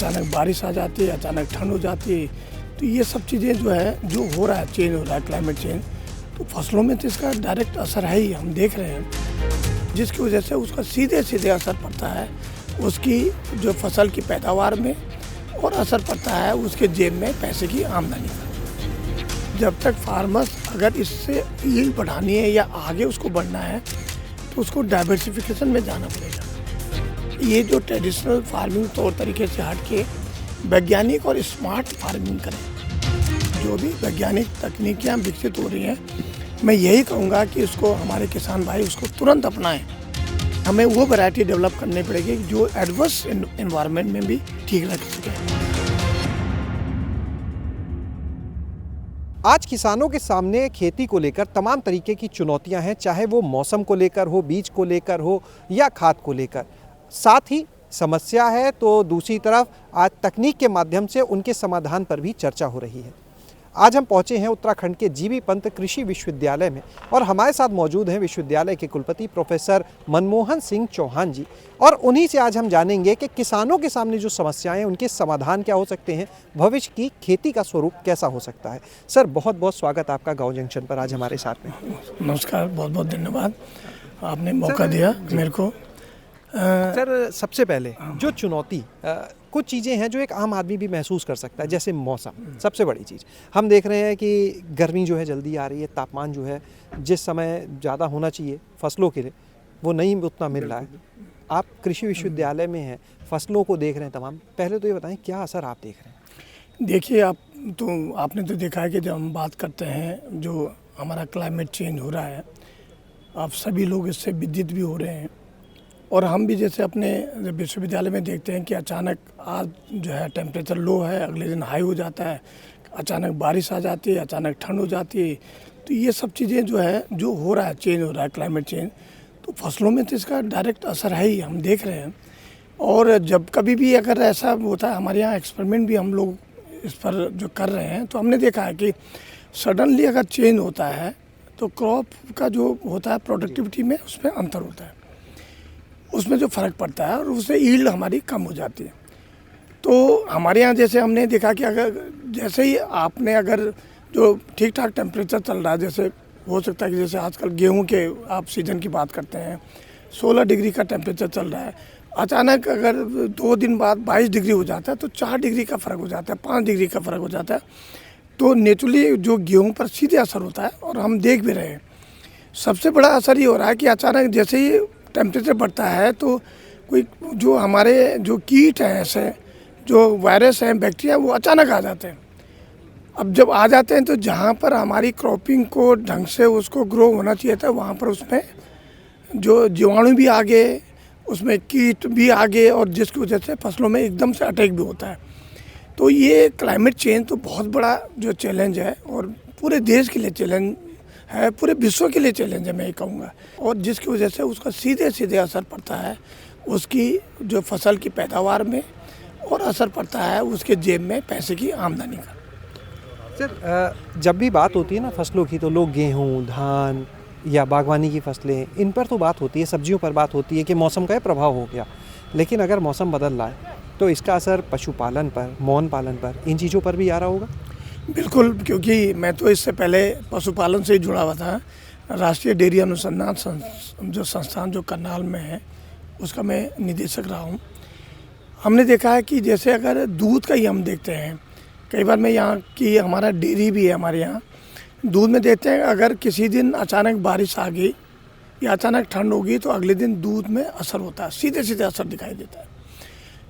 अचानक बारिश आ जाती है, अचानक ठंड हो जाती है। तो ये सब चीज़ें जो है, जो हो रहा है, चेंज हो रहा है, क्लाइमेट चेंज, तो फसलों में तो इसका डायरेक्ट असर है ही, हम देख रहे हैं, जिसकी वजह से उसका सीधे सीधे असर पड़ता है उसकी जो फसल की पैदावार में, और असर पड़ता है उसके जेब में पैसे की आमदनी का। जब तक फार्मर्स अगर इससे यील्ड बढ़ानी है या आगे उसको बढ़ना है, तो उसको डाइवर्सिफिकेशन में जाना पड़ेगा। ये जो ट्रेडिशनल फार्मिंग तौर तरीके से हट के वैज्ञानिक और स्मार्ट फार्मिंग करें। जो भी वैज्ञानिक तकनीकियाँ विकसित हो रही हैं, मैं यही कहूँगा कि इसको हमारे किसान भाई उसको तुरंत अपनाएं। हमें वो वैरायटी डेवलप करनी पड़ेगी जो एडवर्स एनवायरनमेंट में भी ठीक रख सके। आज किसानों के सामने खेती को लेकर तमाम तरीके की चुनौतियां हैं, चाहे वो मौसम को लेकर हो, बीज को लेकर हो या खाद को लेकर। साथ ही समस्या है तो दूसरी तरफ आज तकनीक के माध्यम से उनके समाधान पर भी चर्चा हो रही है। आज हम पहुंचे हैं उत्तराखंड के जीबी पंत कृषि विश्वविद्यालय में और हमारे साथ मौजूद हैं विश्वविद्यालय के कुलपति प्रोफेसर मनमोहन सिंह चौहान जी, और उन्हीं से आज हम जानेंगे कि किसानों के सामने जो समस्याएं हैं उनके समाधान क्या हो सकते हैं, भविष्य की खेती का स्वरूप कैसा हो सकता है। सर, बहुत बहुत स्वागत आपका गाँव जंक्शन पर आज हमारे साथ में। नमस्कार, बहुत बहुत धन्यवाद, आपने मौका दिया मेरे को। सर, सबसे पहले जो चुनौती कुछ चीज़ें हैं जो एक आम आदमी भी महसूस कर सकता है, जैसे मौसम। सबसे बड़ी चीज़ हम देख रहे हैं कि गर्मी जो है जल्दी आ रही है, तापमान जो है जिस समय ज़्यादा होना चाहिए फसलों के लिए वो नहीं उतना मिल रहा है। आप कृषि विश्वविद्यालय में हैं, फसलों को देख रहे हैं तमाम, पहले तो ये बताएं क्या असर आप देख रहे हैं। देखिए, आपने तो देखा है कि जब हम बात करते हैं जो हमारा क्लाइमेट चेंज हो रहा है, आप सभी लोग इससे विदित भी हो रहे हैं, और हम भी जैसे अपने विश्वविद्यालय में देखते हैं कि अचानक आज जो है टेम्परेचर लो है, अगले दिन हाई हो जाता है, अचानक बारिश आ जाती है, अचानक ठंड हो जाती है। तो ये सब चीज़ें जो है, जो हो रहा है, चेंज हो रहा है, क्लाइमेट चेंज, तो फसलों में तो इसका डायरेक्ट असर है ही, हम देख रहे हैं। और जब कभी भी अगर ऐसा होता है, हमारे यहाँ एक्सपेरिमेंट भी हम लोग इस पर जो कर रहे हैं, तो हमने देखा है कि सडनली अगर चेंज होता है तो क्रॉप का जो होता है प्रोडक्टिविटी में उसमें अंतर होता है, उसमें जो फ़र्क पड़ता है, और उससे यील्ड हमारी कम हो जाती है। तो हमारे यहाँ जैसे हमने देखा कि अगर जैसे ही आपने अगर जो ठीक ठाक टेम्परेचर चल रहा है, जैसे हो सकता है कि जैसे आजकल गेहूं के आप सीज़न की बात करते हैं, 16 डिग्री का टेम्परेचर चल रहा है, अचानक अगर 2 दिन बाद 22 डिग्री हो जाता है तो 4 डिग्री का फ़र्क हो जाता है, 5 डिग्री का फ़र्क हो जाता है। तो नेचुरली जो गेहूँ पर सीधे असर होता है, और हम देख भी रहे हैं। सबसे बड़ा असर ये हो रहा है कि अचानक जैसे ही टेम्परेचर बढ़ता है तो कोई जो हमारे जो कीट हैं, ऐसे जो वायरस हैं, बैक्टीरिया, वो अचानक आ जाते हैं। अब जब आ जाते हैं तो जहाँ पर हमारी क्रॉपिंग को ढंग से उसको ग्रो होना चाहिए था, वहाँ पर उसमें जो जीवाणु भी आ गए, उसमें कीट भी आ गए, और जिसकी वजह से फसलों में एकदम से अटैक भी होता है। तो ये क्लाइमेट चेंज तो बहुत बड़ा जो चैलेंज है, और पूरे देश के लिए चैलेंज है, पूरे विश्व के लिए चैलेंज है, मैं ये कहूँगा। और जिसकी वजह से उसका सीधे सीधे असर पड़ता है उसकी जो फसल की पैदावार में, और असर पड़ता है उसके जेब में पैसे की आमदनी का। सर, जब भी बात होती है ना फसलों की, तो लोग गेहूँ, धान या बागवानी की फसलें, इन पर तो बात होती है, सब्जियों पर बात होती है कि मौसम का प्रभाव हो गया। लेकिन अगर मौसम बदल रहा है तो इसका असर पशुपालन पर, मौन पालन पर, इन चीज़ों पर भी आ रहा होगा। बिल्कुल, क्योंकि मैं तो इससे पहले पशुपालन से ही जुड़ा हुआ था। राष्ट्रीय डेयरी अनुसंधान जो संस्थान जो करनाल में है, उसका मैं निदेशक रहा हूँ। हमने देखा है कि जैसे अगर दूध का ही हम देखते हैं, कई बार मैं यहाँ की हमारा डेयरी भी है, हमारे यहाँ दूध में देखते हैं, अगर किसी दिन अचानक बारिश आ गई या अचानक ठंड होगी तो अगले दिन दूध में असर होता है, सीधे सीधे असर दिखाई देता है।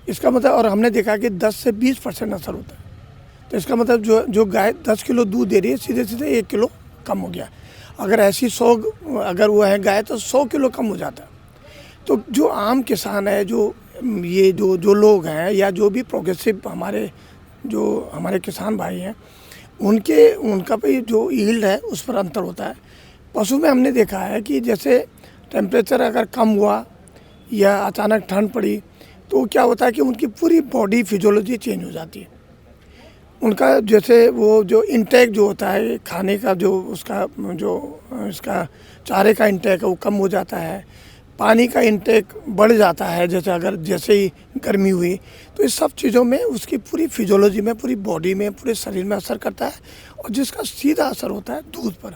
इसका मतलब, और हमने देखा कि 10 से 20% असर होता है। तो इसका मतलब जो गाय 10 किलो दूध दे रही है, सीधे सीधे 1 किलो कम हो गया। अगर ऐसी 100 अगर वो है गाय, तो 100 किलो कम हो जाता है। तो जो आम किसान है, जो लोग हैं, या जो भी प्रोग्रेसिव हमारे किसान भाई हैं, उनका भी जो यील्ड है उस पर अंतर होता है। पशु में हमने देखा है कि जैसे टेम्परेचर अगर कम हुआ या अचानक ठंड पड़ी, तो क्या होता है कि उनकी पूरी बॉडी फिजियोलॉजी चेंज हो जाती है। उनका जैसे वो जो इंटेक जो होता है खाने का, जो इसका चारे का इंटेक है वो कम हो जाता है, पानी का इंटेक बढ़ जाता है। जैसे ही गर्मी हुई, तो इस सब चीज़ों में उसकी पूरी फिजियोलॉजी में, पूरी बॉडी में, पूरे शरीर में असर करता है और जिसका सीधा असर होता है दूध पर।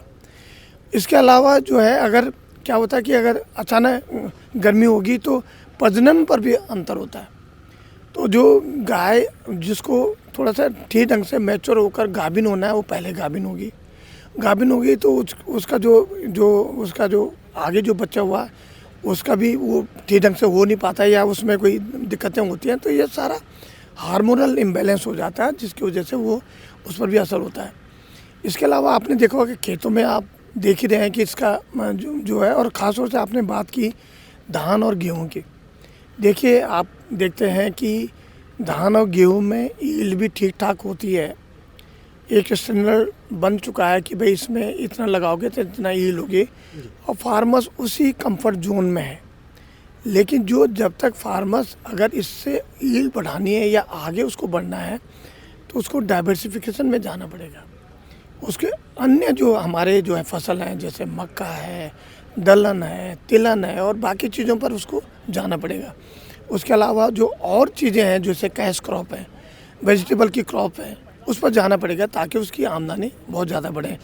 इसके अलावा जो है, अगर क्या होता है कि अगर अचानक गर्मी होगी तो प्रजनन पर भी अंतर होता है। तो जो गाय जिसको थोड़ा सा ठीक ढंग से मैच्योर होकर गाभिन होना है, वो पहले गाभिन होगी तो उसका जो आगे जो बच्चा हुआ उसका भी वो ठीक ढंग से हो नहीं पाता है या उसमें कोई दिक्कतें होती हैं, तो ये सारा हार्मोनल इम्बैलेंस हो जाता है, जिसकी वजह से वो उस पर भी असर होता है। इसके अलावा आपने देखा होगा कि खेतों में आप देख ही रहे हैं कि इसका जो है, और ख़ासतौर से आपने बात की धान और गेहूं की। देखिए, आप देखते हैं कि धान और गेहूं में ईल्ड भी ठीक ठाक होती है। एक स्टैंडर्ड बन चुका है कि भाई इसमें इतना लगाओगे तो इतना ईल्ड होगी और फार्मर्स उसी कंफर्ट जोन में है। लेकिन जब तक फार्मर्स अगर इससे ईल्ड बढ़ानी है या आगे उसको बढ़ना है तो उसको डाइवर्सिफिकेशन में जाना पड़ेगा। उसके अन्य जो हमारे जो है फसल हैं, जैसे मक्का है, दलहन है, तिलहन है और बाकी चीज़ों पर उसको जाना पड़ेगा। उसके अलावा जो और चीज़ें हैं, जैसे कैश क्रॉप है, वेजिटेबल की क्रॉप है, उस पर जाना पड़ेगा ताकि उसकी आमदनी बहुत ज़्यादा बढ़े।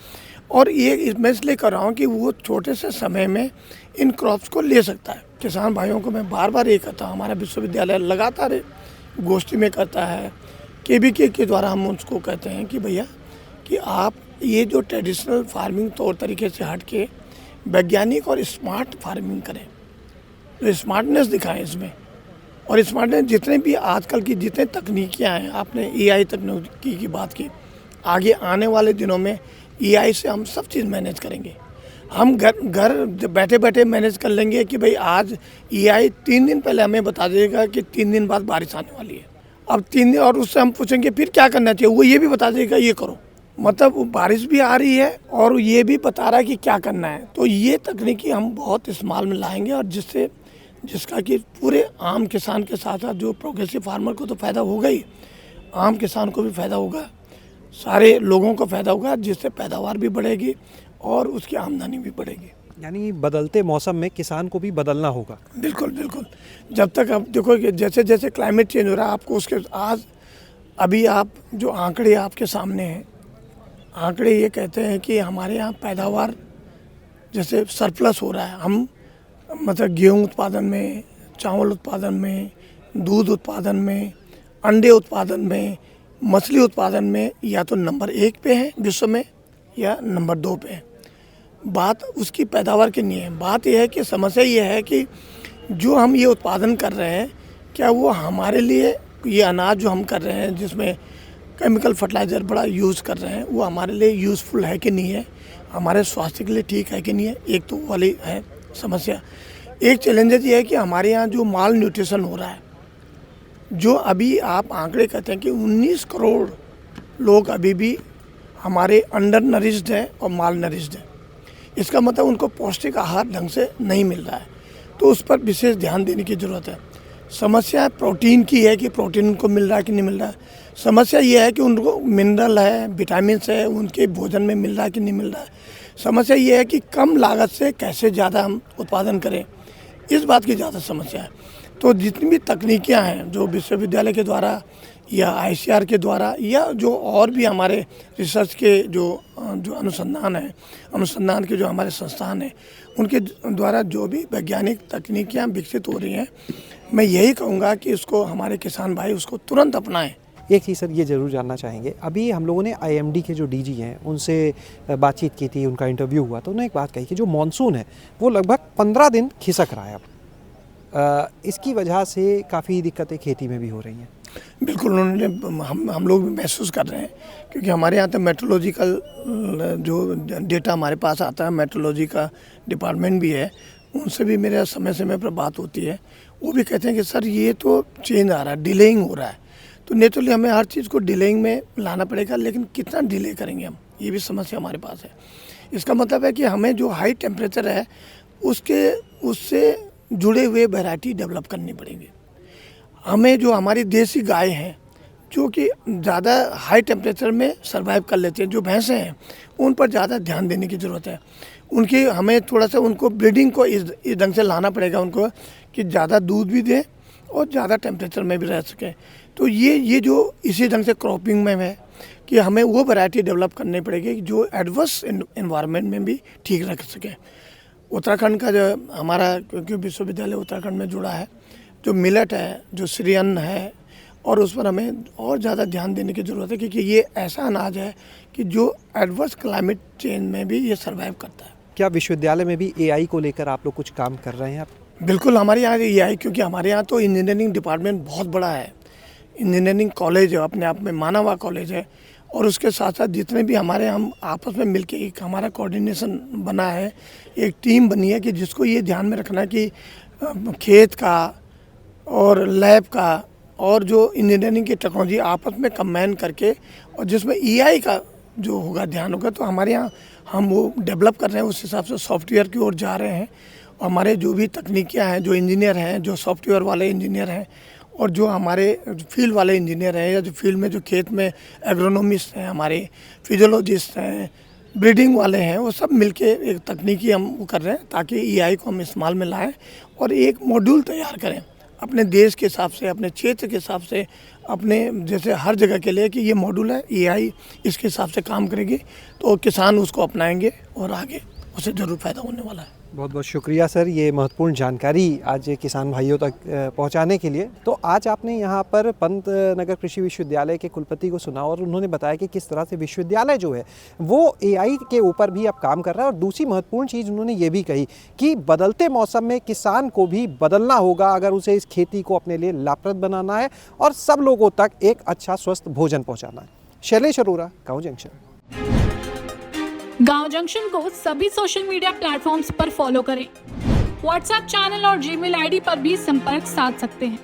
और ये मैं इसलिए कर रहा हूँ कि वो छोटे से समय में इन क्रॉप्स को ले सकता है। किसान भाइयों को मैं बार बार ये कहता हूँ, हमारा विश्वविद्यालय लगातार गोष्ठी में करता है, KVK के द्वारा हम उसको कहते हैं कि भैया कि आप ये जो ट्रेडिशनल फार्मिंग तौर तरीके से हट के वैज्ञानिक और स्मार्ट फार्मिंग करें, तो स्मार्टनेस दिखाएं इसमें। और स्मार्टनेस जितने भी आजकल की जितने तकनीकियाँ हैं, आपने AI तकनीकी की बात की, आगे आने वाले दिनों में AI से हम सब चीज़ मैनेज करेंगे। हम घर बैठे बैठे मैनेज कर लेंगे कि भाई आज AI 3 दिन पहले हमें बता देगा कि 3 दिन बाद बारिश आने वाली है। अब 3 दिन, और उससे हम पूछेंगे फिर क्या करना चाहिए, वो ये भी बता देगा ये करो। मतलब बारिश भी आ रही है और ये भी बता रहा है कि क्या करना है। तो ये तकनीकी हम बहुत इस्तेमाल में लाएंगे और जिसका कि पूरे आम किसान के साथ साथ जो प्रोग्रेसिव फार्मर को तो फ़ायदा होगा ही, आम किसान को भी फ़ायदा होगा, सारे लोगों को फ़ायदा होगा, जिससे पैदावार भी बढ़ेगी और उसकी आमदनी भी बढ़ेगी। यानी बदलते मौसम में किसान को भी बदलना होगा। बिल्कुल बिल्कुल। जब तक आप देखो कि जैसे जैसे क्लाइमेट चेंज हो रहा है, आपको उसके अभी आप जो आंकड़े आपके सामने हैं, आंकड़े ये कहते हैं कि हमारे यहाँ पैदावार जैसे सरप्लस हो रहा है। हम मतलब गेहूँ उत्पादन में, चावल उत्पादन में, दूध उत्पादन में, अंडे उत्पादन में, मछली उत्पादन में या तो नंबर 1 पे है विश्व में या नंबर 2 पे है। बात उसकी पैदावार की नहीं है, बात यह है कि समस्या ये है कि जो हम ये उत्पादन कर रहे हैं, क्या वो हमारे लिए, ये अनाज जो हम कर रहे हैं जिसमें केमिकल फर्टिलाइज़र बड़ा यूज़ कर रहे हैं, वो हमारे लिए यूज़फुल है कि नहीं है, हमारे स्वास्थ्य के लिए ठीक है कि नहीं है। एक तो वाली है समस्या। एक चैलेंज ये है कि हमारे यहाँ जो माल न्यूट्रिशन हो रहा है, जो अभी आप आंकड़े कहते हैं कि 19 करोड़ लोग अभी भी हमारे अंडर नरिश्ड हैं और माल नरिश्ड हैं। इसका मतलब उनको पौष्टिक आहार ढंग से नहीं मिल रहा है, तो उस पर विशेष ध्यान देने की ज़रूरत है। समस्या प्रोटीन की है कि प्रोटीन उनको मिल रहा है कि नहीं मिल रहा है। समस्या ये है कि उनको मिनरल है, विटामिन्स है, उनके भोजन में मिल रहा है कि नहीं मिल रहा है। समस्या ये है कि कम लागत से कैसे ज़्यादा हम उत्पादन करें, इस बात की ज़्यादा समस्या है। तो जितनी भी तकनीकियाँ हैं जो विश्वविद्यालय के द्वारा या ICAR के द्वारा या जो और भी हमारे रिसर्च के जो अनुसंधान के जो हमारे संस्थान हैं, उनके द्वारा जो भी वैज्ञानिक तकनीकियाँ विकसित हो रही हैं, मैं यही कहूँगा कि उसको हमारे किसान भाई उसको तुरंत अपनाएं। एक चीज़ सर ये ज़रूर जानना चाहेंगे, अभी हम लोगों ने IMD के जो DG हैं उनसे बातचीत की थी, उनका इंटरव्यू हुआ, तो उन्होंने एक बात कही कि जो मानसून है वो लगभग 15 दिन खिसक रहा है। अब इसकी वजह से काफ़ी दिक्कतें खेती में भी हो रही हैं। बिल्कुल, उन्होंने हम लोग भी महसूस कर रहे हैं, क्योंकि हमारे यहाँ तो मेट्रोलॉजिकल जो डेटा हमारे पास आता है, मेट्रोलॉजी का डिपार्टमेंट भी है, उनसे भी मेरे समय समय पर बात होती है। वो भी कहते हैं कि सर ये तो चेंज आ रहा है, डिलेइंग हो रहा है, तो नेचुरली हमें हर चीज़ को डिलेइंग में लाना पड़ेगा, लेकिन कितना डिले करेंगे हम, ये भी समस्या हमारे पास है। इसका मतलब है कि हमें जो हाई टेम्परेचर है उससे जुड़े हुए वैरायटी डेवलप करनी पड़ेंगी। हमें जो हमारी देसी गाय हैं जो कि ज़्यादा हाई टेम्परेचर में सर्वाइव कर लेती हैं, जो भैंसें हैं उन पर ज़्यादा ध्यान देने की ज़रूरत है। उनकी हमें थोड़ा सा उनको ब्रीडिंग को इस ढंग से लाना पड़ेगा उनको कि ज़्यादा दूध भी दें और ज़्यादा टेम्परेचर में भी रह सकें। तो ये जो इसी ढंग से क्रॉपिंग में है कि हमें वो वैरायटी डेवलप करनी पड़ेगी जो एडवर्स एनवायरनमेंट में भी ठीक रख सके। उत्तराखंड का जो हमारा, क्योंकि विश्वविद्यालय उत्तराखंड में जुड़ा है, जो मिलेट है, जो श्री अन्न है, और उस पर हमें और ज़्यादा ध्यान देने की ज़रूरत है, क्योंकि ये ऐसा अनाज है कि जो एडवर्स क्लाइमेट चेंज में भी ये सर्वाइव करता है। क्या विश्वविद्यालय में भी एआई को लेकर आप लोग कुछ काम कर रहे हैं? बिल्कुल, हमारे यहाँ ये है, क्योंकि हमारे यहाँ तो इंजीनियरिंग डिपार्टमेंट बहुत बड़ा है, इंजीनियरिंग कॉलेज है, अपने आप में माना हुआ कॉलेज है, और उसके साथ साथ जितने भी हमारे, हम आपस में मिलके एक हमारा कोऑर्डिनेशन बना है, एक टीम बनी है कि जिसको ये ध्यान में रखना है कि खेत का और लैब का और जो इंजीनियरिंग की टेक्नोलॉजी आपस में कंबाइन करके, और जिसमें ईआई का जो होगा ध्यान होगा, तो हमारे यहाँ हम वो डेवलप कर रहे हैं। उस हिसाब से सॉफ्टवेयर की ओर जा रहे हैं। हमारे जो भी तकनीकियाँ हैं, जो इंजीनियर हैं, जो सॉफ्टवेयर वाले इंजीनियर हैं, और जो हमारे फील्ड वाले इंजीनियर हैं, या जो फील्ड में जो खेत में एग्रोनॉमिस्ट हैं, हमारे फिजियोलॉजिस्ट हैं, ब्रीडिंग वाले हैं, वो सब मिलके एक तकनीकी हम वो कर रहे हैं ताकि ईआई को हम इस्तेमाल में लाएं और एक मॉड्यूल तैयार करें अपने देश के हिसाब से, अपने क्षेत्र के हिसाब से, अपने जैसे हर जगह के लिए, कि ये मॉड्यूल है, एआई इसके हिसाब से काम करेगी, तो किसान उसको अपनाएंगे और आगे उसे ज़रूर फ़ायदा होने वाला है। बहुत बहुत शुक्रिया सर, ये महत्वपूर्ण जानकारी आज किसान भाइयों तक पहुंचाने के लिए। तो आज आपने यहाँ पर पंतनगर कृषि विश्वविद्यालय के कुलपति को सुना और उन्होंने बताया कि किस तरह से विश्वविद्यालय जो है वो एआई के ऊपर भी अब काम कर रहा है। और दूसरी महत्वपूर्ण चीज़ उन्होंने ये भी कही कि बदलते मौसम में किसान को भी बदलना होगा अगर उसे इस खेती को अपने लिए लाभप्रद बनाना है और सब लोगों तक एक अच्छा स्वस्थ भोजन पहुँचाना है। शैलेश अरोरा, गाँव जंक्शन। गांव जंक्शन को सभी सोशल मीडिया प्लेटफॉर्म्स पर फॉलो करें। व्हाट्सएप चैनल और जीमेल आईडी पर भी संपर्क साध सकते हैं।